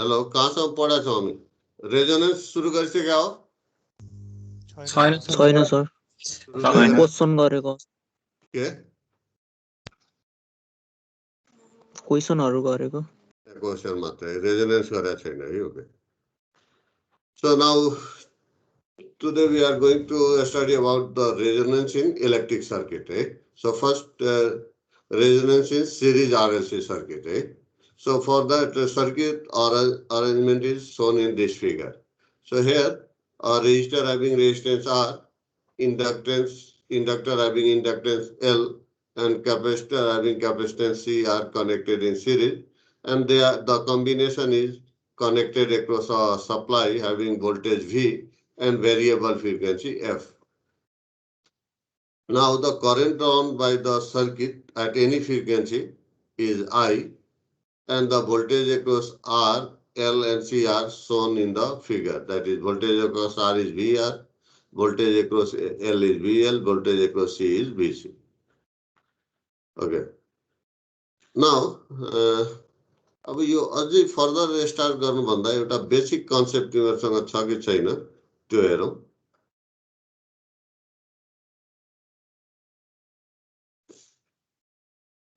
Hello कहाँसम्म पढा छौ हामी रेजोनेन्स सुरु गरिसक्या हो छैन सर क्वेशन गरेको के क्वेशनहरु गरेको क्वेशन मात्रै रेजोनेन्स गरेको छैन है okay so now today we are going to study about the resonance in electric circuit so first resonance in series RLC circuit so for that circuit arrangement is shown in this figure so here a resistor having resistance R inductor having inductance L and capacitor having capacitance C are connected in series and the combination is connected across a supply having voltage V and variable frequency F. Now the current drawn by the circuit at any frequency is I and the voltage across R, L and C are shown in the figure. That is voltage across R is VR, voltage across L is VL, voltage across C is VC. Okay. Now अब यो अझै further start गर्नुभन्दा एउटा basic concept तिमीहरुसँग छ कि छैन त्यो हेरौं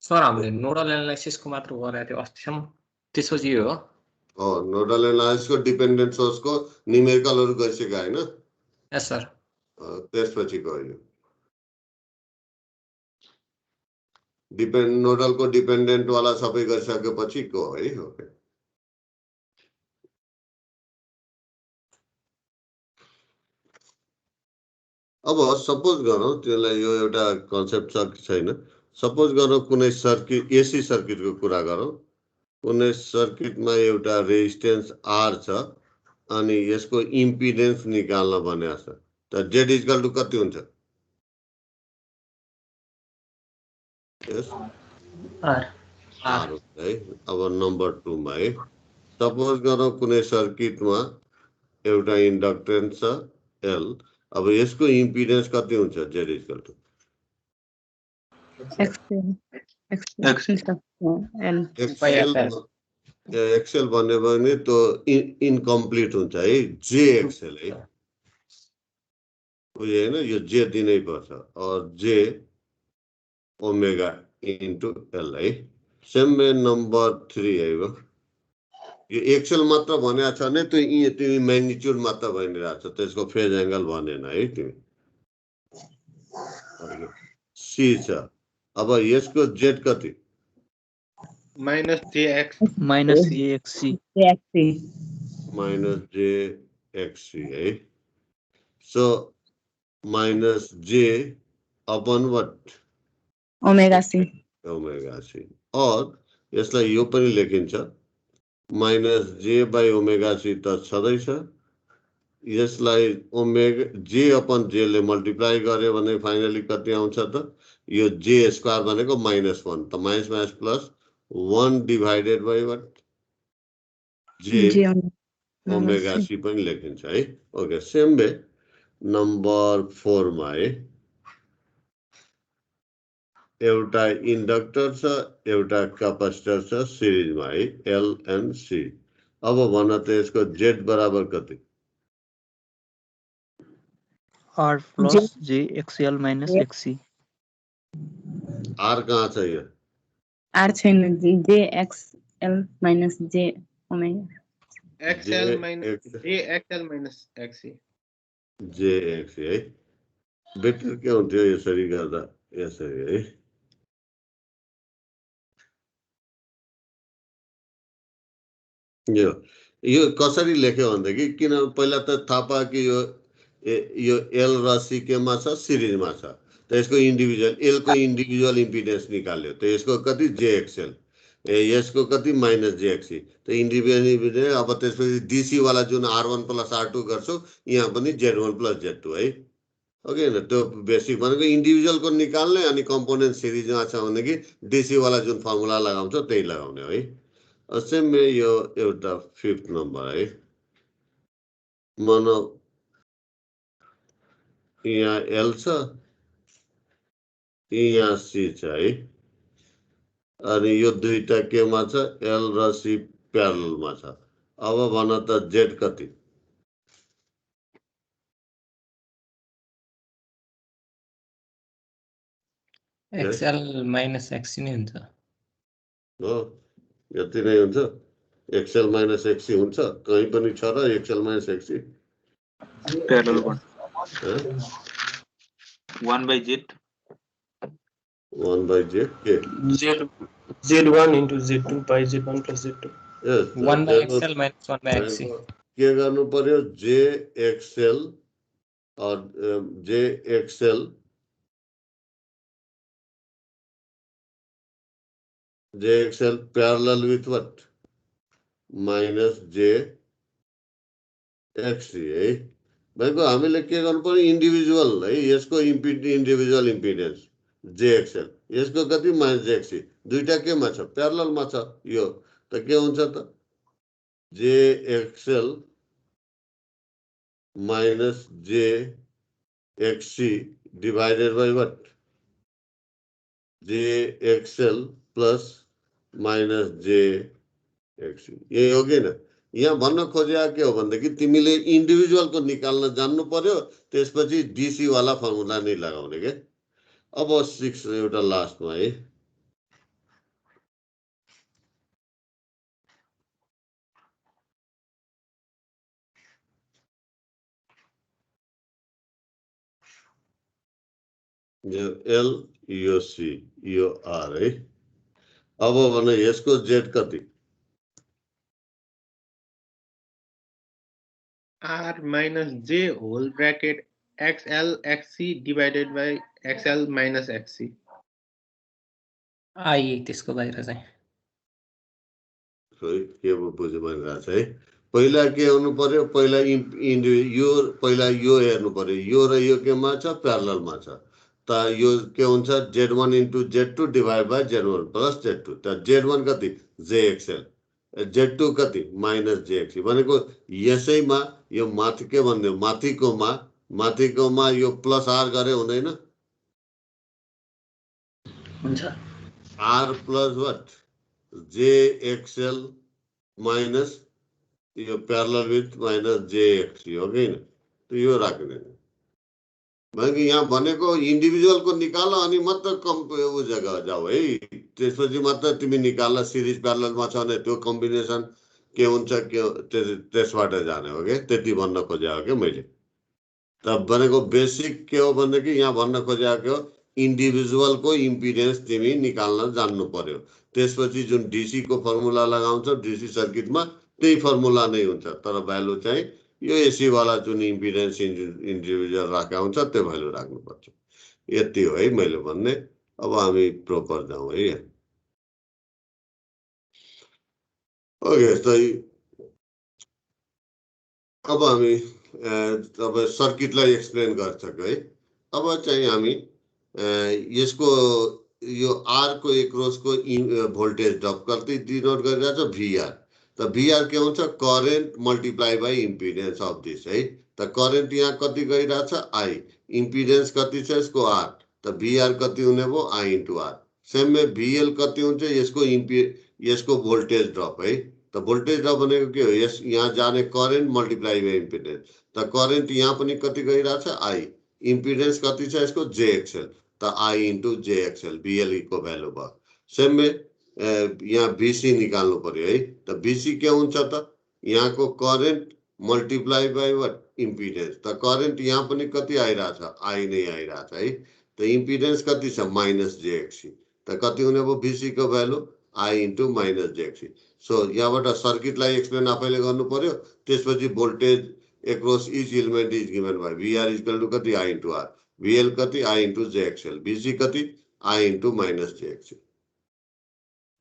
सर हामीले नोडल एनालाइसिस को मात्र गरेको थियो अस्तिसम्म त्यसपछि यो हो नोडल एनालाइसिस को डिपेन्डेन्ट सोर्स को न्यूमेरिकलहरु गरिसके हैन यस सर त्यसपछि गर्यो नोडल को डिपेन्डेन्ट वाला सबै गरिसकेपछि को है ओके अब सपोज गरौँ त्यसलाई यो एउटा कन्सेप्ट छ कि छैन सपोज गरौँ कुनै सर्किट एसी सर्किट को कुरा गरौँ कुनै सर्किटमा एउटा रेजिस्टेन्स आर छ अनि यसको इम्पिडेन्स निकाल्न भनेको छ त जेड इक्वल टु कति हुन्छ यस आर आर है अब नम्बर 2 मा है सपोज गरौँ कुनै सर्किटमा एउटा इन्डक्टेन्स छ एल अब यसको इम्पिडेन्स कति हुन्छ जेड इक्वल टु एक्सएल भन्ने भने त्यो इनकम्प्लिट हुन्छ है जे एक्सएल है बुझ्यो हैन यो जे दिनै पर्छ और जे ओमेगा इन्टु एल है सेम नम्बर 3 है यो एक्सएल मात्र भनेको छ भने तिमी म्याग्निट्युड मात्र भनिरहेको छ त्यसको फेज एंगल भनेन है तिमी सी छ अब यसको जेड कति माइनस जेएक्स है सो माइनस जे अपन व्हाट ओमेगा सी और यसलाई यो पनि लेखिन्छ minus J by omega C त छदैछ यसलाई ओमेगा जे अपन जे ले मल्टिप्लाई गर्यो भने फाइनली कति आउँछ त यो जे स्क्वायर भनेको -1 त minus plus 1 divided by what j omega C पनि लेखिन्छ है ओके सेम वे नम्बर 4 मा है एउटा इन्डक्टर छ एउटा क्यापेसिटर छ सिरिज मा है एल एन्ड सी अब भन त यसको जेड बराबर कति आर प्लस जे एक्सएल माइनस एक्सी आर कहाँ छ यो आर छैन जे एक्सएल माइनस जे ओमेगा एक्सएल माइनस जे एक्सएल माइनस एक्सी जे एक्सी है बेटर के हुन्थ्यो यसरी गर्दा यसरी है यो कसरी लेख्यो भन्दाखेरि किन पहिला त थाहा पायो कि यो एल र सी केमा छ सिरिजमा छ त यसको इन्डिभिजुअल एल को इन्डिभिजुअल इम्पिडेन्स निकाल्यो त यसको कति जेएक्सएल यसको कति माइनस जेएक्सी त इन्डिभिजुअल इम्पिडेन्स अब त्यसपछि डीसी वाला जुन R1 प्लस R2 गर्छौ यहाँ पनि Z1 प्लस Z2 है ओके न त्यो बेसिक भनेको इन्डिभिजुअल को निकाल्ने अनि कम्पोनेन्ट सिरिजमा छ भने कि डीसी वाला जुन फर्मुला लगाउँछ त्यही लगाउने है सेम में यो एउटा 5th नम्बर है मनो यहाँ एल छ यहाँ सी छ है अनि यो दुईटा केमा छ एल र सी प्यारललमा छ अब भन त जेड कति एक्सएल माइनस एक्सी नै हुन्छ हो यति नै हुन्छ एक्सएल माइनस एक्सी हुन्छ कहीँ पनि छ र XL minus XC parallel one 1/z 1/z के Z1 into Z2 by Z1 plus Z2. Yes, 1 by XL minus 1 by XC. के गर्नु पर्यो जे एक्सएल जे XL parallel with what minus j xc है भाइको हामीले के गर्नु पर्यो इन्डिभिजुअल है यसको इन्डिभिजुअल इम्पिडेन्स जेएक्सएल यसको कति माइनस जेएक्सी दुईटा केमा छ प्यारललमा छ यो त के हुन्छ त jXL minus jXC divided by what jXL plus minus jXC यही हो कि न यहाँ भन्न खोजेको के हो भन्दाखेरि तिमीले इन्डिभिजुअल को निकाल्न जान्नु पर्यो त्यसपछि डीसी वाला फर्मुला नै लगाउने के अब 6 एउटा लास्टमा है यो एल यो सी यो आर है अब भने यसको जेड कति R minus J whole bracket XL XC divided by XL minus XC. I त्यसको बाहिर चाहिँ के बुझ्नु भइरहेछ है पहिला के हुनु पर्यो पहिला यो हेर्नु पर्यो यो र यो केमा छ प्यारललमा छ त यो के हुन्छ Z1 into Z2 divide by Z1 plus Z2 त Z1 कति JXL Z2 कति माइनस JXC भनेको यसैमा यो माथि के भन्ने माथिकोमा यो प्लस आर गरे हुँदैन हुन्छ R plus what JXL minus यो प्यारलल विथ माइनस JXC हो कि तो यो राख्ने भनेको यहाँ भनेको इन्डिभिजुअल को निकाल अनि मात्र उ जग्गा जाऊ है त्यसपछि मात्र तिमी निकाल्न सिरिज प्यारललमा छ भने त्यो कम्बिनेसन के हुन्छ के त्यसबाट जाने हो के त्यति भन्न खोजेको के मैले त भनेको बेसिक के हो भन्दाखेरि यहाँ भन्न खोजेको इन्डिभिजुअल को इम्पिडेन्स तिमी निकाल्न जान्नु पर्यो त्यसपछि जुन डीसी को फर्मुला लगाउँछ डीसी सर्किटमा त्यही फर्मुला नै हुन्छ तर भ्यालु चाहिँ यो एसी वाला जुन इम्पिडेन्स इन्डिभिजुअल राखेको हुन्छ त्यो भ्यालु राख्नुपर्छ यति हो है मैले भन्ने अब हामी प्रोपर जाउँ है ओके त अब हामी तपाईँ सर्किटलाई एक्सप्लेन गर्छौँ है अब चाहिँ हामी यसको यो आर को एक्रोस को भोल्टेज ड्रप कति डिनोट गरिरहेछ भिआर त भिआर के हुन्छ current multiply by impedance of this है त करेन्ट यहाँ कति गइरहेछ आई इम्पिडेन्स कति छ यसको आर त भिआर कति हुने भयो आई इन्टु आर सेम में भिएल कति हुन्छ यसको भोल्टेज ड्रप है त भोल्टेज ड्रप भनेको के हो यस यहाँ जाने करेन्ट मल्टिप्लाई बाई इम्पिडेन्स त करेन्ट यहाँ पनि कति गइरहेछ आई इम्पिडेन्स कति छ यसको जेएक्सएल त आई इन्टु जेएक्सएल भिएल को भ्यालु भयो सेम में यहाँ बीसी निकाल्नु पर्यो है त बीसी के हुन्छ त यहाँको current multiply by what impedance त करेन्ट यहाँ पनि कति आइरहेछ आई नै आइरहेछ है त इम्पिडेन्स कति छ माइनस जेएक्सी त कति हुने भयो बीसी को value I into minus jXC so यहाँबाट सर्किटलाई एक्सप्लेन आफैले गर्नु पर्यो त्यसपछि voltage across each element is given by VR equal to कति आई इन्टु आर भिएल कति आई इन्टु जेएक्सएल बीसी कति I into minus jXC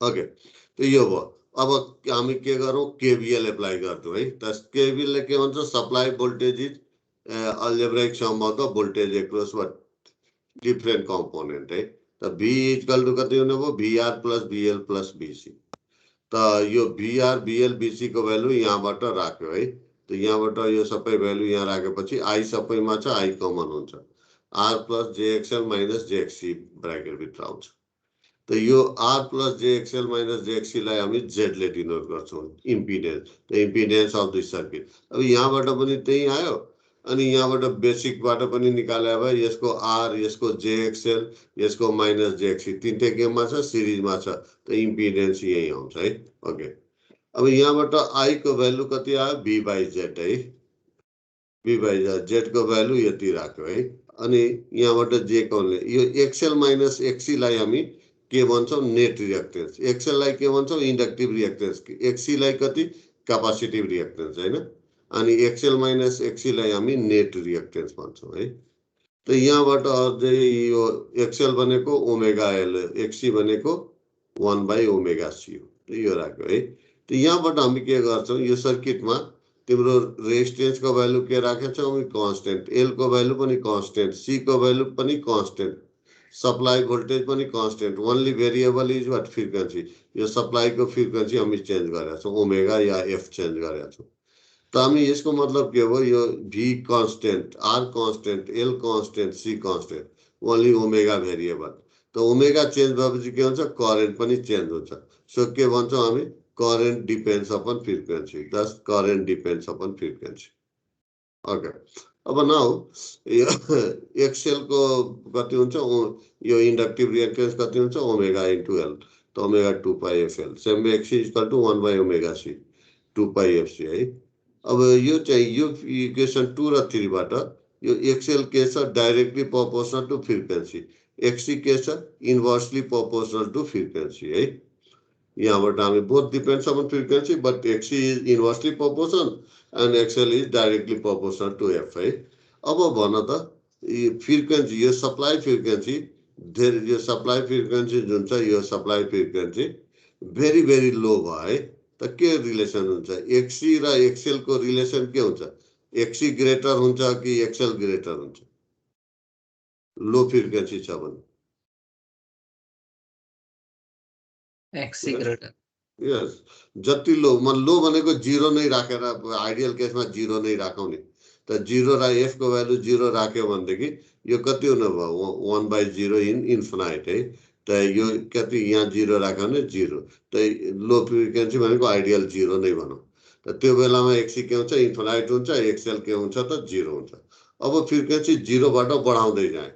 okay तो यो भयो अब हामी के गरौँ केभिएल एप्लाई गर्छौँ है त केभिएल के भन्छ supply voltage is algebraic sum of the voltage across what different component है त भी इक्वल टु कति हुने भयो VR plus VL plus VC त यो भिआर भिएल बीसी को भ्यालु यहाँबाट राख्यो है त यहाँबाट यो सबै भ्यालु यहाँ राखेपछि आई सबैमा छ आई कमन हुन्छ आर प्लस जेएक्सएल माइनस जेएक्सी ब्राकेट भित्र आउँछ त यो आर प्लस जेएक्सएल माइनस जेएक्सी लाई हामी जेड ले डिनोट गर्छौं impedance the impedance of the circuit. अब यहाँबाट पनि त्यही आयो अनि यहाँबाट बेसिकबाट पनि निकाले भए यसको आर यसको जेएक्सएल यसको माइनस जेएक्सी तीनटै केमा छ सिरिजमा छ त इम्पिडेन्स यही आउँछ है। ओके अब यहाँबाट आई को भ्यालु कति आयो बी बाई जेड है बी बाई जेड को भ्यालु यति राख्यो है अनि यहाँबाट जे को यो एक्सएल माइनस एक्सी लाई हामी के भन्छौं नेट रिएक्टेन्स एक्सएल लाई के भन्छौं इन्डक्टिभ रिएक्टेन्स एक्सी लाई कति क्यापासिटिभ रिएक्टेन्स हैन अनि एक्सएल माइनस एक्सी लाई हामी नेट रिएक्टेन्स भन्छौं है। त यहाँबाट अझै यो एक्सएल भनेको ओमेगा एल एक्सी भनेको 1/ओमेगा सी हो यो राख्यो है। त यहाँबाट हामी के गर्छौं यो सर्किटमा तिम्रो रेजिस्टेन्स को भ्यालु के राखेको छौ हामी कन्स्टेन्ट एल को भ्यालु पनि कन्स्टेन्ट सी को भ्यालु पनि कन्स्टेन्ट सप्लाई भोल्टेज पनि constant only variable is what frequency यो सप्लाई को फ्रिक्वेन्सी हामी चेन्ज गरेका छौं ओमेगा या एफ चेन्ज गरेका छौं। त हामी यसको मतलब के हो यो भी constant R constant L constant C constant only omega variable त ओमेगा चेन्ज भएपछि के हुन्छ करेन्ट पनि चेन्ज हुन्छ सो के भन्छौं हामी current depends upon frequency thus current depends upon frequency। okay अब नाउ एक्सएल को कति हुन्छ यो इन्डक्टिभ रिएक्टेन्स कति हुन्छ ओमेगा इन्टु एल त omega 2 pi fL same XC equal to 1/ओमेगा सी 2 पाई एफसी है। अब यो चाहिँ यो इक्वेसन 2 र 3 बाट यो एक्सएल के छ directly proportional to frequency XC के छ इन्भर्सली प्रोपोर्शनल टु फ्रिक्वेन्सी है। यहाँबाट हामी both depends upon frequency but XC is inversely proportional and XL is directly proportional to f है। अब भन त यो फ्रिक्वेन्सी यो सप्लाई फ्रिक्वेन्सी धेरै यो सप्लाई फ्रिक्वेन्सी जुन छ यो सप्लाई फ्रिक्वेन्सी भेरी भेरी लो भयो है त के रिलेसन हुन्छ एक्सी र एक्सएल को रिलेसन के हुन्छ एक्सी ग्रेटर हुन्छ कि एक्सएल ग्रेटर हुन्छ लो फ्रिक्वेन्सी छ भने एक्सी ग्रेटर यस जति लो लो भनेको 0 नै राखेर आइडियल केसमा 0 नै राखौं नि त 0 र एफ को भ्यालु 0 राख्यो भनेदेखि यो कति हुने भयो 1/0 इन इन्फिनाइट है त यो कति यहाँ 0 राख्यो भने 0 त लो फ्रिक्वेन्सी भनेको आइडियल 0 नै भनौं त त्यो बेलामा एक्सी के हुन्छ इन्फिनाइट हुन्छ एक्सएल के हुन्छ त 0 हुन्छ। अब फ्रिक्वेन्सी 0 बाट बढाउँदै जाए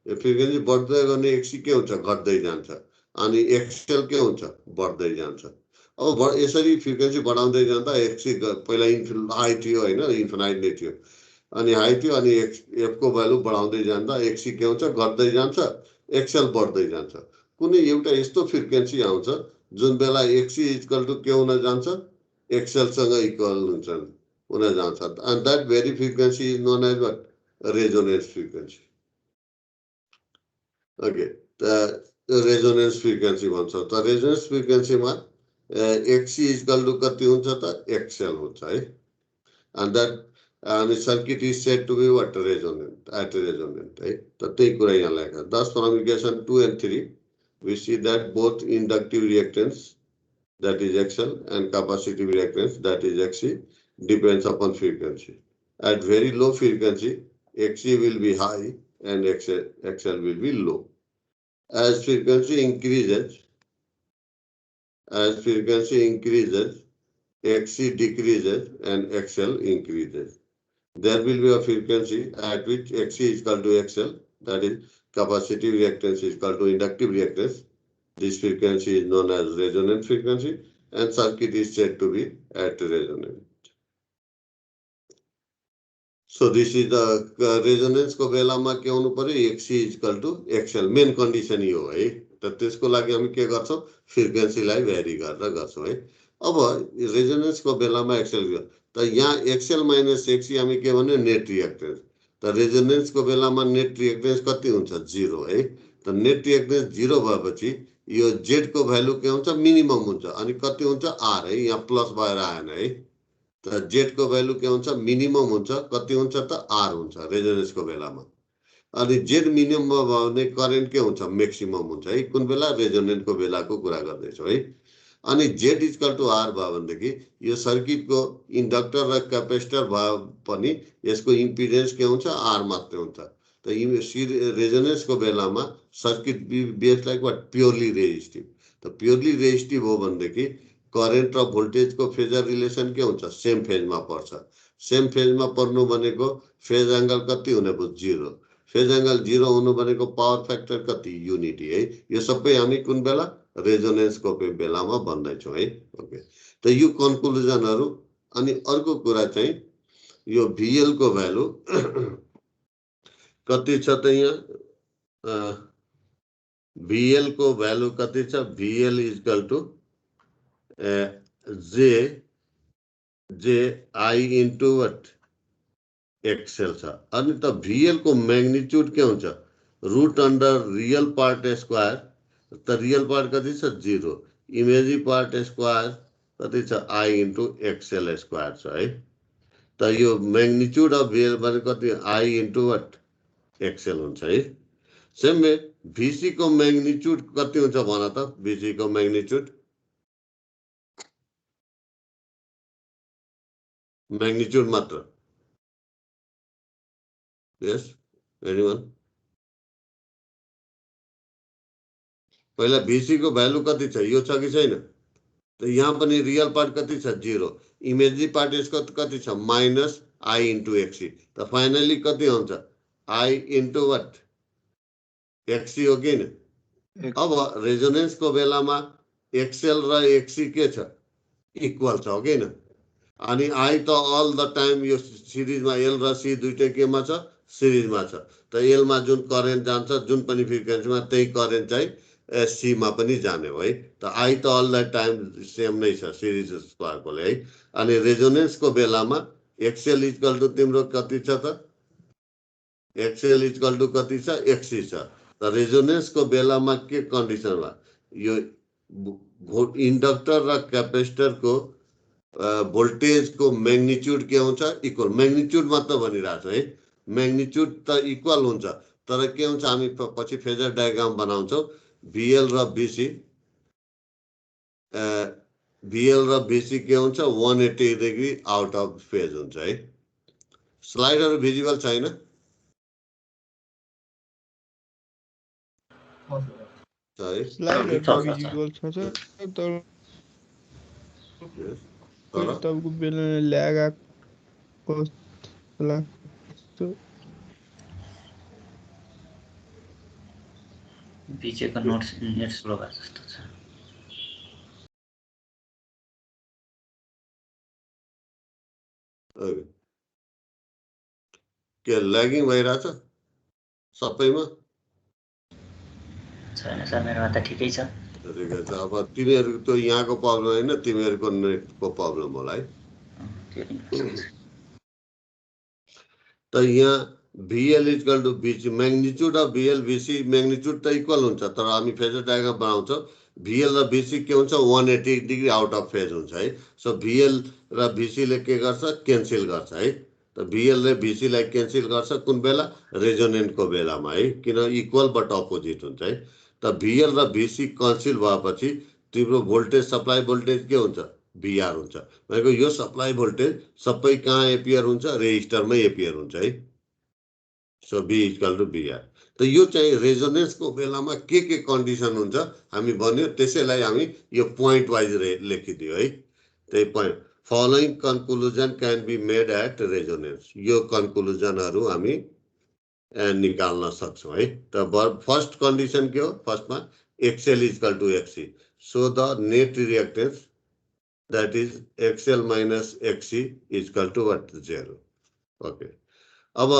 यो फ्रिक्वेन्सी बढ्दै गर्ने एक्सी के हुन्छ घट्दै जान्छ अनि एक्सएल के हुन्छ बढ्दै जान्छ। अब यसरी फ्रिक्वेन्सी बढाउँदै जाँदा एक्सी पहिला हाई थियो हैन इन्फिनाइट नै थियो अनि हाई थियो अनि एफ को भ्यालु बढाउँदै जाँदा एक्सी के हुन्छ घट्दै जान्छ एक्सएल बढ्दै जान्छ। कुनै एउटा यस्तो फ्रिक्वेन्सी आउँछ जुन बेला एक्सी इक्वल टु के हुन जान्छ एक्सएल सँग इक्वल हुन्छ हुन जान्छ and that very frequency is known as what resonance frequency. Okay त रेजोनेन्स फ्रिक्वेन्सी भन्छ त रेजोनेन्स फ्रिक्वेन्सीमा एक्सी इक्वल टु कति हुन्छ त एक्सएल हुन्छ है and that and the circuit is said to be what resonant at resonant है त त्यही कुरा यहाँ लेखेको thus from equation 2 and 3 we see that both inductive reactance that is XL and capacitive reactance that is XC depends upon frequency at very low frequency XC will be high and XL will be low as frequency increases XC decreases and XL increases there will be a frequency at which XC is equal to XL that is capacitive reactance is equal to inductive reactance this frequency is known as resonant frequency and circuit is said to be at resonance so this is the resonance को बेलामा के हुनु पर्यो XC is equal to XL main condition यो है त त्यसको लागि हामी के गर्छौं फ्रिक्वेन्सी लाई भेरी गरेर गर्छौं है। अब रेजोनेन्स को बेलामा एक्सएल त यहाँ एक्सएल माइनस एक्सी हामी के भन्यो नेट रिएक्टेन्स त रेजोनेन्स को बेलामा नेट रिएक्टेन्स कति हुन्छ 0 है त नेट रिएक्टेन्स 0 भएपछि यो जेड को भ्यालु के हुन्छ मिनिमम हुन्छ अनि कति हुन्छ आर है यहाँ प्लस भएर आएन है त जेड को भ्यालु के हुन्छ मिनिमम हुन्छ कति हुन्छ त आर हुन्छ रेजोनेन्स को बेलामा अनि जेड मिनिमम भयो भने करेन्ट के हुन्छ म्याक्सिमम हुन्छ है कुन बेला रेजोनेन्ट को बेलाको कुरा गर्दै छौ है अनि जेड इक्वल टु आर भयो भनेदेखि यो सर्किट को इन्डक्टर र क्यापेसिटर भयो पनि यसको इम्पिडेन्स के हुन्छ आर मात्र हुन्छ त रेजोनेन्स को बेलामा circuit behaves like what purely resistive त प्योरली रेजिस्टिभ हो भनेदेखि करेन्ट र भोल्टेजको फेजर रिलेसन के हुन्छ सेम फेजमा पर्छ सेम फेजमा पर्नु भनेको फेज एंगल कति हुने भयो 0 फेज एंगल 0 हुनु भनेको पावर फ्याक्टर कति युनिटी है यो सबै हामी कुन बेला रेजोनेन्सको बेलामा भन्दै छौं है ओके त यो कन्क्लुजनहरु अनि अर्को कुरा चाहिँ यो VL को भ्यालु कति छ त यहाँ VL को भ्यालु कति छ VL equal to J I into what XL छ अनि त VL को मैग्निट्युड के हुन्छ root under real part square त रियल पार्ट कति छ 0 इमेजी पार्ट स्क्वायर कति छ I इन्टु XL स्क्वायर छ है त यो मैग्निट्युड अफ VL भनेको कति I इन्टु व्हाट XL हुन्छ है सेम वे VC को मैग्निट्युड कति हुन्छ भन त VC को मैग्निट्युड मैग्निट्युड मात्र यस एनीवन पहिला VC को भ्यालु कति छ यो छ कि छैन त यहाँ पनि रियल पार्ट कति छ 0 इमेजिनरी पार्ट यसको कति छ माइनस I इन्टु XC त फाइनली कति हुन्छ I इन्टु व्हाट XC हो कि न अब रेजोनेन्स को बेलामा XL र XC के छ इक्वल छ हो कि न अनि I त अल द टाइम यो सिरिजमा L र C दुईटै केमा छ सिरिजमा छ त L मा जुन करेन्ट जान्छ जुन पनि फ्रिक्वेन्सीमा त्यही करेन्ट चाहिँ C मा पनि जाने हो है त I त अल द टाइम सेम नै छ सिरिज स्क्वायरकोले है अनि रेजोनेन्स को बेलामा XL इक्वल टु तिम्रो कति छ त XL इक्वल टु कति छ XC छ त रेजोनेन्स को बेलामा के कन्डिसनमा यो इन्डक्टर र क्यापेसिटर को भोल्टेज को मैग्निट्युड के हुन्छ इक्वल मैग्निट्युड मात्र भनिरहेको है मैग्निट्युड त इक्वल हुन्छ तर के हुन्छ हामी पछि फेजर डायग्राम बनाउँछौं VL र VC के हुन्छ 180 डिग्री आउट अफ फेज हुन्छ है स्लाइडहरु भिजिबल छैन स्लाइडहरु भिजिबल छ तर तपाईँको बेलामा ल्याग आएको बीजेको नोट्स नेट स्लो भएको जस्तो छ के ल्यागिङ भइराछ सबैमा छैन सर मेरोमा त ठिकै छ ठिकै छ अब तिमीहरुको त यहाँको प्रब्लम हैन तिमीहरुको नेटको प्रब्लम होला है त यहाँ VL equal to VC magnitude of VL VC magnitude त इक्वल हुन्छ तर हामी फेजर डायग्राम बनाउँछौं VL र VC के हुन्छ 180 डिग्री आउट अफ फेज हुन्छ है सो VL र VC ले के गर्छ क्यान्सल गर्छ है त VL ले VC लाई क्यान्सल गर्छ कुन बेला रेजोनेन्ट को बेलामा है किन इक्वल बट अपोजिट हुन्छ है त VL र VC क्यान्सल भएपछि तिम्रो भोल्टेज सप्लाई भोल्टेज के हुन्छ VR हुन्छ भनेको यो सप्लाई भोल्टेज सबै कहाँ एपियर हुन्छ रेजिस्टरमै एपियर हुन्छ है so V equal to VR त यो चाहिँ रेजोनेन्स को बेलामा के कन्डिसन हुन्छ हामी भन्यो त्यसैलाई हामी यो प्वाइन्ट वाइज लेखिदियो है त्यही point following conclusion can be made at resonance यो कन्क्लुजनहरु हामी निकाल्न सक्छौं है त फर्स्ट कन्डिसन के हो फर्स्टमा XL equal to XC so the net reactance that is XL minus XC is equal to what 0 okay अब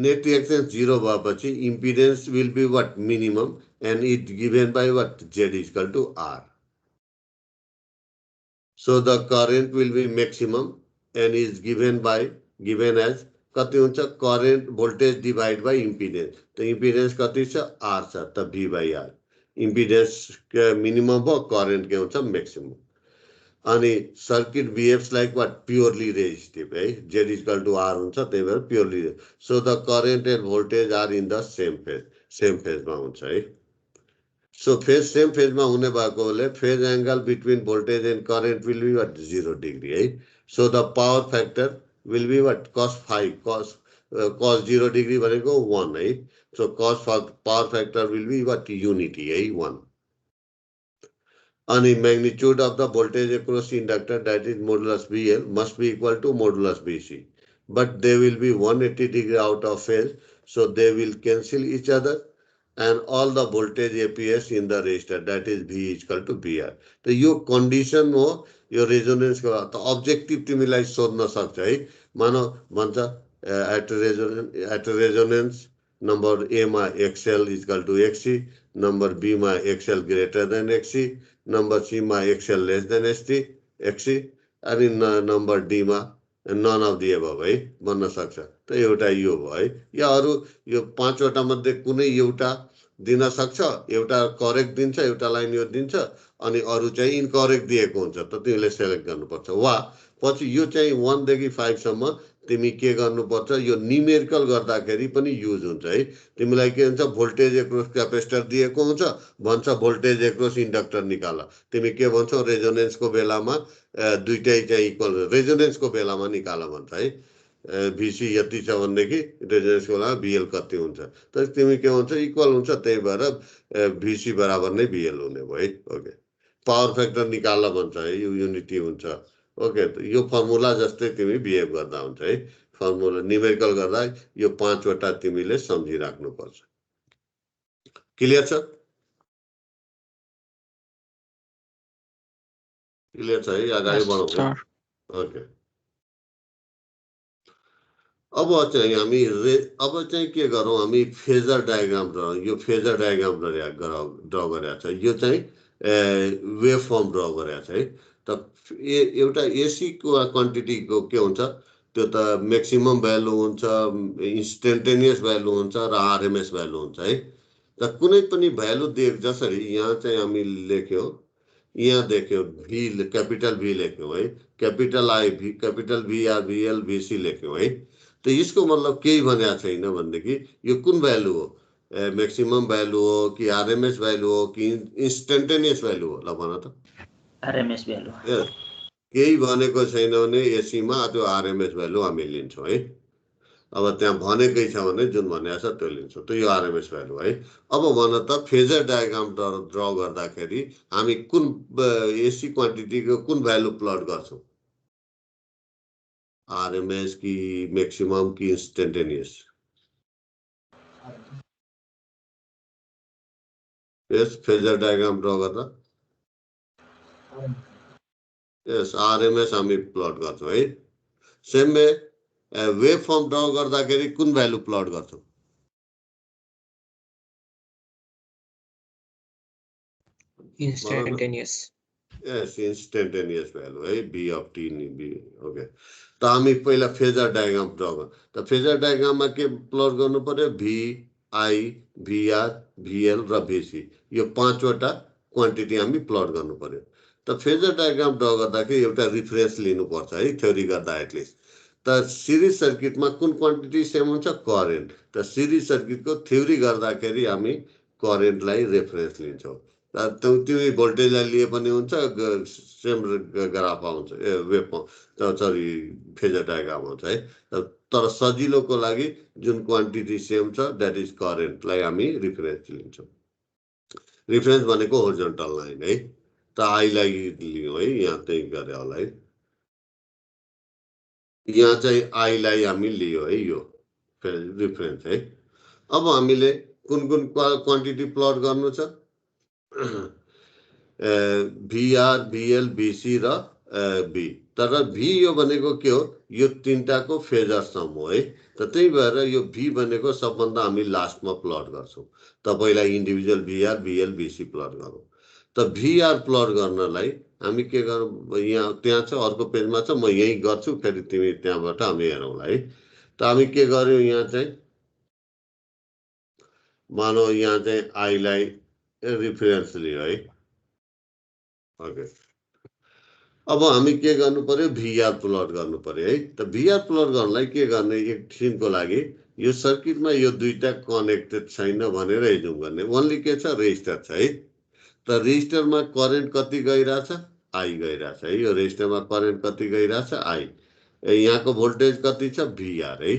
नेट रिएक्टेन्स 0 भएपछि impedance will be what minimum and it given by what Z is equal to R so the current will be maximum and is given as कति हुन्छ current voltage divide by impedance त impedance कति छ R छ त V by R impedance के minimum भयो current के हुन्छ मैक्सिमम अनि circuit behaves like what purely resistive है Z इक्वल टु R हुन्छ त्यही भएर purely so the current and voltage are in the same फेजमा हुन्छ है सो फेज सेम फेजमा हुने भएकोले phase angle between voltage and current will be what 0 degree है so the power factor will be what cos phi cos cos 0 degree भनेको 1 है. So cos power factor will be what? Unity है 1. And the magnitude of the voltage across inductor, that is modulus VL, must be equal to modulus VC. But they will be 180 degree out of phase, so they will cancel each other, and all the voltage appears in the resistor, that is V is equal to VR. So यो condition हो यो resonance को त objective तिमीलाई सोध्न सक्छ है. मानौ भन्छ at resonance number A मा XL is equal to XC, number B मा XL greater than XC, number C मा XL less than XC, अनि number D मा none of the above है बन्न सक्छ. त एउटा यो भयो है. या अरु यो 5 वटा मध्ये कुनै एउटा दिन सक्छ, एउटा करेक्ट दिन्छ, एउटालाई यो दिन्छ, अनि अरु चाहिँ इनकरेक्ट दिएको हुन्छ. त तिमीले सेलेक्ट गर्नुपर्छ. वा पछि यो चाहिँ 1 देखि 5 सम्म तिमी के गर्नुपर्छ, यो न्यूमेरिकल गर्दाखेरि पनि युज हुन्छ है. तिमीलाई के हुन्छ, भोल्टेज एक्रॉस क्यापेसिटर दिएको हुन्छ, भन्छ भोल्टेज एक्रॉस इन्डक्टर निकाल. तिमी के भन्छौ, रेजोनेन्सको बेलामा दुईटै चाहिँ इक्वल, रेजोनेन्सको बेलामा निकाल भन्छ है. VC यति छ भनेदेखि रेजोनेन्सको बेलामा VL कति हुन्छ. तर तिमी के भन्छ, इक्वल हुन्छ, त्यही भएर VC बराबर नै VL हुने भयो है. ओके, पावर फ्याक्टर निकाल भन्छ है, यो युनिटी हुन्छ. ओके, यो फर्मुला जस्तै तिमी बिहेभ गर्दा हुन्छ है. फर्मुला न्यूमेरिकल गर्दा यो 5 वटा तिमीले सम्झिराख्नु पर्छ. क्लियर छ? क्लियर छ है? अगाडि बढौँ. ओके, अब चाहिँ के गरौँ, हामी फेजर डायग्राम ड्रा. यो फेजर डायग्राम ड्रा गरेको छ. यो चाहिँ वेभ फर्म ड्रा गरेको छ है. त एउटा एसी को क्वान्टिटी को के हुन्छ, त्यो त मैक्सिमम भ्यालु हुन्छ, इन्स्टेन्टेनियस भ्यालु हुन्छ र आरएमएस भ्यालु हुन्छ है. त कुनै पनि भ्यालु दिएको, जसरी यहाँ चाहिँ हामी लेख्यौ, यहाँ देख्यौ भी, क्यापिटल भी लेख्यौ है, क्यापिटल आई भी, क्यापिटल VR VL VC लेख्यौ है. त यसको मतलब केही भनेको छैन भनेदेखि यो कुन भ्यालु हो, मैक्सिमम भ्यालु हो कि आरएमएस भ्यालु हो कि इन्स्टेन्टेनियस भ्यालु हो, ल भन त. RMS value. केही भनेको छैन भने एसी मा त्यो आरएमएस भ्यालु हामी लिन्छौँ है. अब त्यहाँ भनेकै छ भने जुन भनेको छ त्यो लिन्छौँ. त यो आरएमएस भ्यालु है. अब भन त फेजर डायग्राम ड्रा गर्दाखेरि हामी कुन एसी क्वान्टिटीको कुन भ्यालु प्लट गर्छौँ, आरएमएस कि मैक्सिमम कि इन्स्टेन्टेनियस? यस फेजर डायग्राम ड्रा गर्दा यस आरएमएस हामी प्लट गर्छौँ है. Same way wave form draw गर्दाखेरि कुन भ्यालु प्लट गर्छौँ? इन्स्टेन्टेनियस. यस इन्स्टेन्टेनियस भ्यालु है, बी अफ टी नि बी. ओके, त हामी पहिला फेजर डायग्राम ड्रा गर्छौँ. त फेजर डायग्राममा के प्लट गर्नु पर्यो, VI VR VL र VC, यो 5 वटा क्वान्टिटी हामी प्लट गर्नु पर्यो. त फेजर डायग्राम ड्रा गर्दाखेरि एउटा रिफरेन्स लिनुपर्छ है, थ्योरी गर्दा एटलिस्ट. त सिरिज सर्किटमा कुन क्वान्टिटी सेम हुन्छ, करेन्ट. त सिरिज सर्किटको थ्योरी गर्दाखेरि हामी करेन्टलाई रेफरेन्स लिन्छौँ. तिमी भोल्टेजलाई लिए पनि हुन्छ, सेम ग्राफ आउँछ, वेभ सरी फेजर डायग्राम आउँछ है. तर सजिलोको लागि जुन क्वान्टिटी सेम छ, द्याट इज करेन्टलाई हामी रिफरेन्स लिन्छौँ. रिफरेन्स भनेको होरिजोन्टल लाइन है. त आईलाई लियौँ है, यहाँ चाहिँ गरे होला है. यहाँ चाहिँ आईलाई हामी लियो है, यो रिफरेन्स है. अब हामीले कुन कुन क्वान्टिटी प्लट गर्नु छ, VR VL VC र B. तर V यो भनेको के हो, यो तीनटाको फेजर सम हो है. त त्यही भएर यो V भनेको सबभन्दा हामी लास्टमा प्लट गर्छौँ. त पहिला individual VR VL VC plot गरौँ. त VR प्लट गर्नलाई हामी के गरौँ, यहाँ त्यहाँ छ, अर्को पेजमा छ, म यही गर्छु, फेरि तिमी त्यहाँबाट हामी हेरौँला है. त हामी के गर्यौँ, यहाँ चाहिँ मानौ यहाँ चाहिँ आईलाई रिफरेन्स लियो है. ओके, अब हामी के गर्नु पर्यो, VR प्लट गर्नु पर्यो है. त VR प्लट गर्नलाई के गर्ने, एकछिनको लागि यो सर्किटमा यो दुईटा कनेक्टेड छैन भनेर हेजौँ गर्ने. ओन्ली के छ, रेजिस्टर छ है. त रेजिस्टरमा करेन्ट कति गइरहेछ, आई गइरहेछ है. यो रेजिस्टरमा करेन्ट कति गइरहेछ, आई. यहाँको भोल्टेज कति छ, VR है.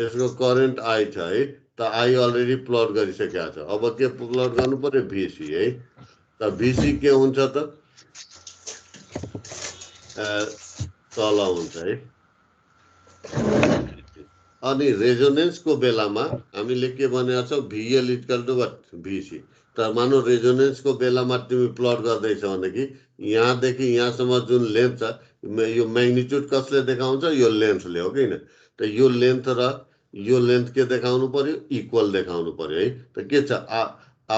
यसको करेन्ट आई छ है त आई अलरेडी प्लट गरिसकेको छ अब के प्लट गर्नु पर्यो भिसी है त भिसी के हुन्छ त तल हुन्छ है अनि रेजोनेन्सको बेलामा हामीले के भनेका छौँ भिएल इक्वल टु वाट भिसी त मानौ रेजोनेन्सको बेलामा तिमी प्लट गर्दैछ भनेदेखि यहाँदेखि यहाँसम्म जुन लेन्थ छ यो म्याग्निट्युड कसले देखाउँछ यो लेन्थले हो किन त यो लेन्थ र यो लेन्थ के देखाउनु पर्यो इक्वल देखाउनु पर्यो है त के छ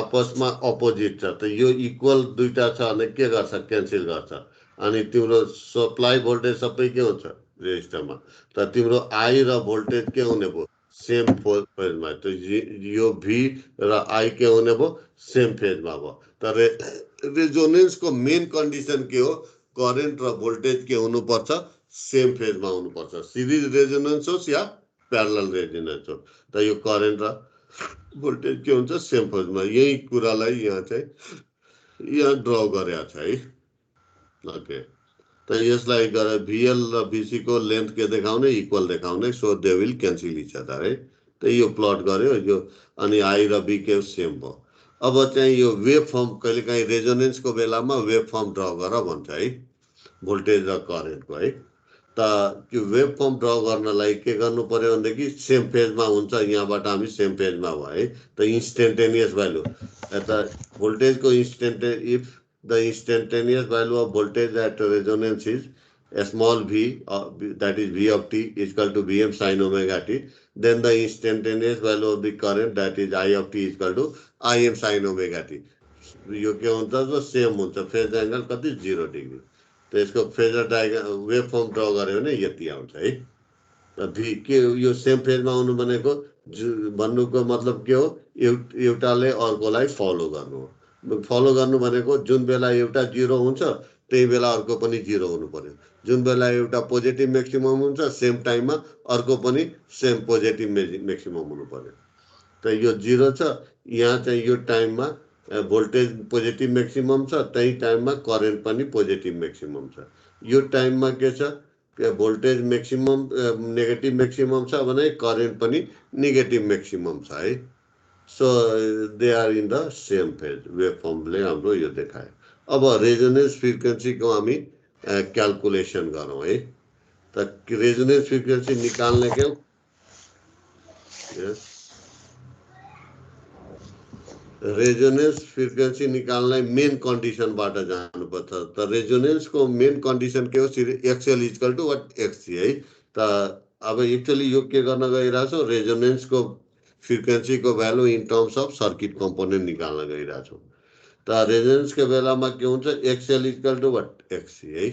आपसमा अपोजिट छ त यो इक्वल दुईटा छ भने के गर्छ क्यान्सल गर्छ अनि तिम्रो सप्लाई भोल्टेज सबै के हुन्छ रेजिस्टरमा त तिम्रो आई र भोल्टेज के हुने भयो सेम फेजमा त यो भी र आई के हुने भयो सेम फेजमा भयो त रेजोनेन्सको मेन कन्डिसन के हो करेन्ट र भोल्टेज के हुनुपर्छ सेम फेजमा हुनुपर्छ सिरिज रेजोनेन्स होस् या प्यारलल रेजोनेन्स हो त यो करेन्ट र भोल्टेज के हुन्छ सेम फेजमा यही कुरालाई यहाँ चाहिँ यहाँ ड्र गरेको छ है ओके त यसलाई गरेर भिएल र भिसी को लेन्थ के देखाउने इक्वल देखाउने so they will cancel each other है त यो प्लट गर्यो यो अनि आई र बी के सेम भयो अब चाहिँ यो वेभ फर्म कहिलेकाहीँ रेजोनेन्सको बेलामा वेभ फर्म ड्र गर भन्छ है भोल्टेज र करेन्टको है त त्यो वेभ फर्म ड्र गर्नलाई के गर्नु पर्यो भनेदेखि सेम फेजमा हुन्छ यहाँबाट हामी सेम फेजमा भयो है त इन्स्टेन्टेनियस भ्यालु त भोल्टेजको if the instantaneous value of voltage at resonance is a small v, that is v of t is equal to Vm sin omega t, then the instantaneous value of the current that is I of t is equal to Im sin omega t. यो के हुन्छ त same हुन्छ phase angle कति 0 degree त यसको phasor diagram wave form draw गर्यो भने यति आउँछ है त भी के यो सेम फेजमा आउनु भनेको भन्नुको मतलब के हो एउटाले अर्कोलाई फलो गर्नु हो फलो गर्नु भनेको जुन बेला एउटा 0 हुन्छ त्यही बेला अर्को पनि 0 हुनु पर्यो जुन बेला एउटा पोजिटिभ म्याक्सिमम हुन्छ सेम टाइममा अर्को पनि सेम पोजिटिभ म्याक्सिमम हुनु पर्यो त यो 0 छ यहाँ चाहिँ यो टाइममा भोल्टेज पोजिटिभ म्याक्सिमम छ त्यही टाइममा करेन्ट पनि पोजिटिभ म्याक्सिमम छ यो टाइममा के छ भोल्टेज म्याक्सिमम नेगेटिभ म्याक्सिमम छ भने करेन्ट पनि नेगेटिभ म्याक्सिमम छ है so they are in the same phase waveform ले हाम्रो यो देखायो अब रेजोनेन्स फ्रिक्वेन्सी को हामी क्याल्कुलेसन गरौँ है त रेजोनेन्स फ्रिक्वेन्सी निकाल्ने के रेजोनेन्स फ्रिक्वेन्सी निकाल्ने मेन कन्डिसनबाट जानुपर्छ त रेजोनेन्स को मेन कन्डिसन के हो XL equal to what XC है त अब एक्चुअली यो के गर्न गइरहेछौ रेजोनेन्स को फ्रिक्वेन्सी को value in terms of circuit component निकाल्न गइरहेछौँ त रेजोनेन्स को बेलामा के हुन्छ XL equal to what XC है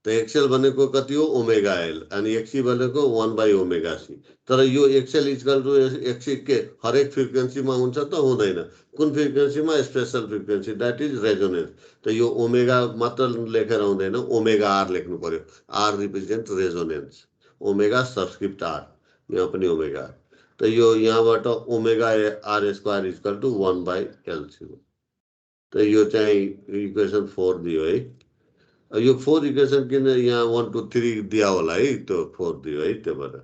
त एक्सएल भनेको कति हो ओमेगा एल अनि एक्ससी भनेको 1/ओमेगा सी तर यो एक्सएल इक्वल टु एक्ससी के हरेक फ्रिक्वेन्सीमा हुन्छ त हुँदैन कुन फ्रिक्वेन्सीमा special frequency that is resonance त यो ओमेगा मात्र लेखेर हुँदैन ओमेगा आर लेख्नु पर्यो R represent resonance omega subscript R यहाँ पनि ओमेगा त यो यहाँबाट omega R square equal to 1/एल0 त यो चाहिँ इक्वेसन 4 दियो है यो 4 इक्वेसन किन यहाँ 1 2 3 दिया होला है त्यो 4 दियो है त्यो भएर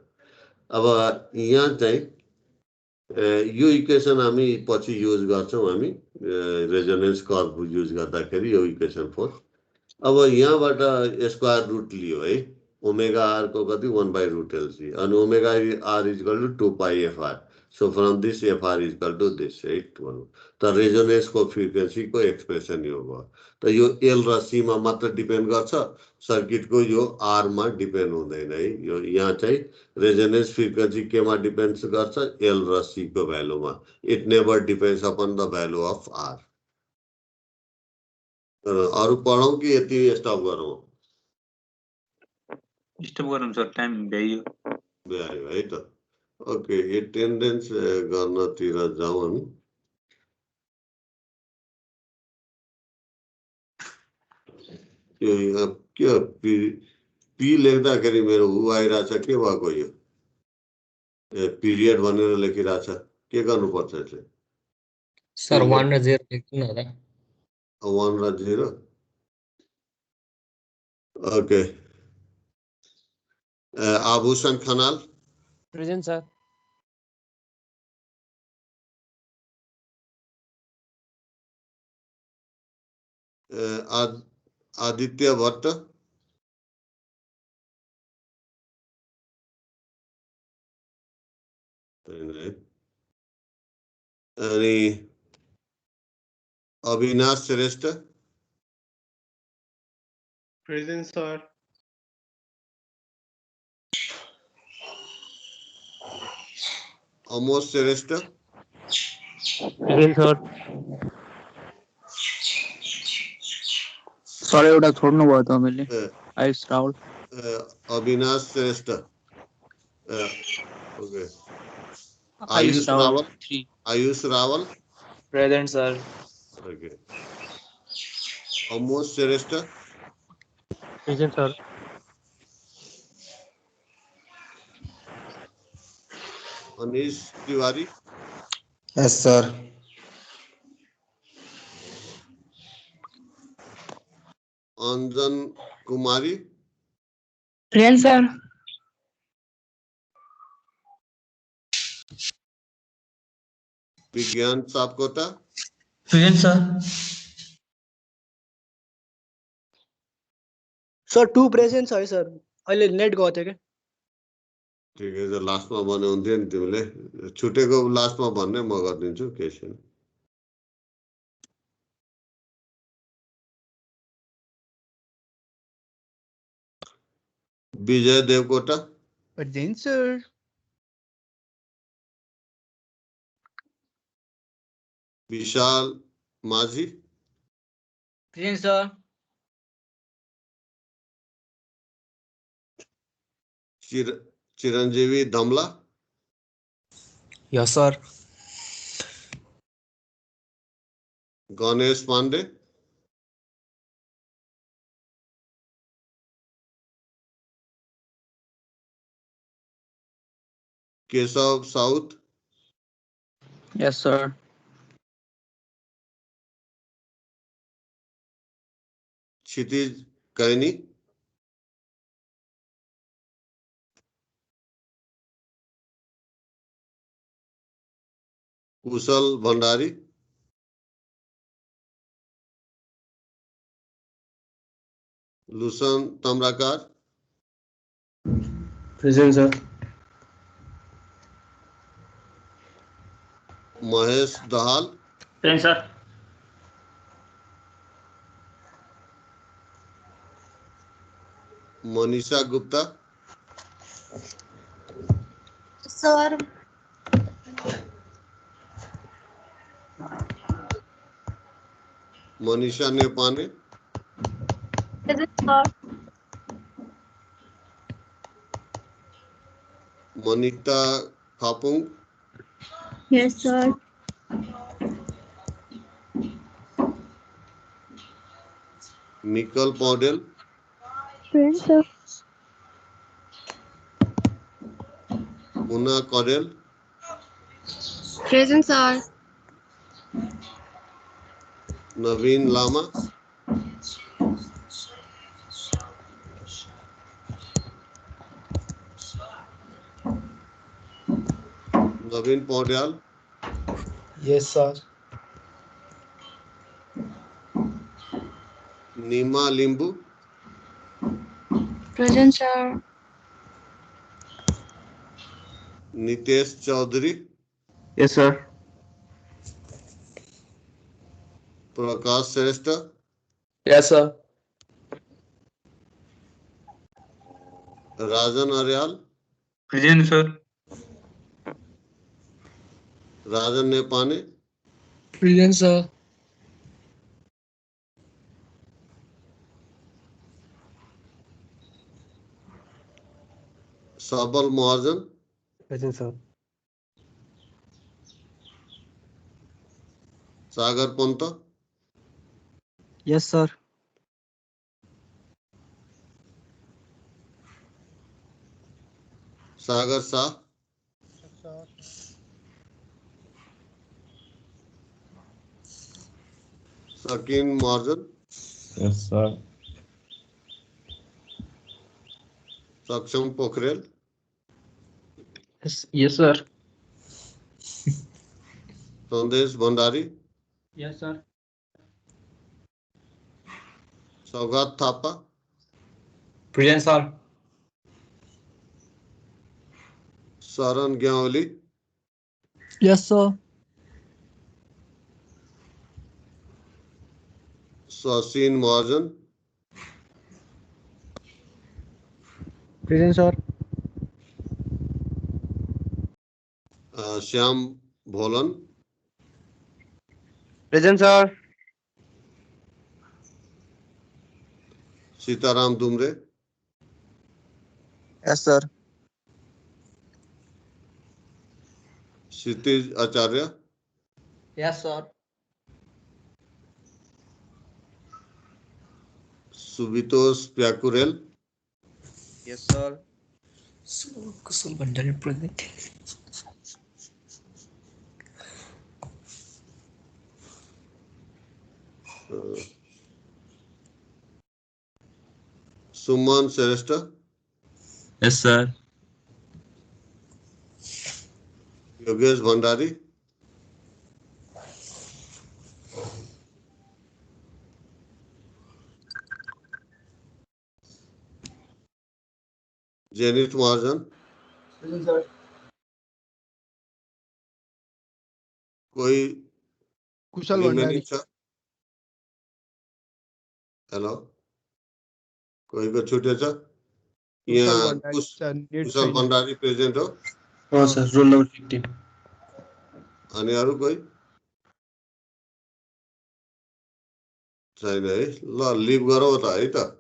अब यहाँ चाहिँ यो इक्वेसन हामी पछि युज गर्छौं हामी रेजोनेन्स कर्व युज गर्दाखेरि यो इक्वेसन 4 अब यहाँबाट स्क्वायर रुट लियो है ओमेगा आर को कति 1/√LC and omega r is equal to 2πfr so from this fr is equal to this right त रेजोनेन्स को फ्रिक्वेन्सी को एक्सप्रेसन यो भयो त यो एल र सी मा मात्र डिपेन्ड गर्छ सर्किट को यो आर मा डिपेन्ड हुँदैन है यो यहाँ चाहिँ रेजोनेन्स फ्रिक्वेन्सी केमा डिपेन्ड गर्छ एल र सी को भ्यालुमा it never depends upon the value of R अरु पढौं कि यति स्टप गरौं स्टप गरौँ सर टाइम भ्यायो है त ओके एटेन्डेन्स गर्नतिर जाउँ हामी यो यहाँ के पी लेख्दाखेरि मेरो उ आइरहेछ के भएको यो पिरियड भनेर लेखिरहेछ के गर्नुपर्छ यसले सर 1 र 0 लेख्नु होला 1 र 0 ओके आभूषण खनाल Present, sir. आदित्य भट्ट. आणि Avinash Shrestha. Present, sir. Amos Shrestha. Present, sir. Sir एउटा छोड्नु भयो त मैले. Ayush Rahul. Avinash Shrestha. Okay. Ayush Rahul. Ayush Rawal. Present, sir. Okay. Amos Shrestha. Present, sir. Anish Tiwari. Yes, sir. Anjan Kumari. Present, sir. Vigyan Sapkota. Present, sir. Sir, 2 present है sir. अहिले नेट गएको थियो के. ठिक छ, लास्टमा भन्नु हुन्थ्यो नि तिमीले. छुटेको लास्टमा भन्ने म गरिदिन्छु, केही छैन. Vijay Devkota. Present, sir. Vishal Majhi. Present, sir. Chiranjeevi Dhamala. Yes, sir. Ganesh Pandey. Keshav Saud. Yes, sir. Kshitij Kaini. Kushal Bhandari. Lusan Tamrakar. Present, sir. Mahesh Dahal. Present, sir. Manisha Gupta. Sir. Manisha Nepane. Present, sir. Manita Khapung. Yes, sir. निकल पौडेल. Present, sir. मुना कौडेल. Present, sir. नवीन लामा. नवीन पौड्याल. Yes, sir. नीमा लिंबू. Present, sir. Nitesh Chaudhary. Yes, sir. प्रकाश Shrestha. Yes, sir. Rajan Aryal. Present, sir. Rajan नेपाने. Present, sir. सबल महाजन. Present, sir. सागर Pant. Yes, sir. सागर शाह. सकीन महाजन. Yes, sir. सक्षम Pokharel. Yes, sir. Sandesh Bhandari, Yes, sir. Saugat Thapa, Present, sir. Saran Gyawali, Yes, sir. Sasin Mahajan, Present, sir. Shyam Bholan, Present, sir. Sitaram Dumre, Yes, sir. Kshitij Acharya, Yes, sir. Subitos Pyakurel, Yes, sir. Kusul Bhandari present. Suman Shrestha, Yes, sir. Yogesh Bhandari, Janit Mahajan, Present, sir. कोई कुशल remaining Bhandari छ? Hello, कोही को छुटे छ? यहाँ कुशल Bhandari present हो Oh, sir. Roll number 15. अनि अरू कोही छैन है? ल लिभ गरौँ त है त।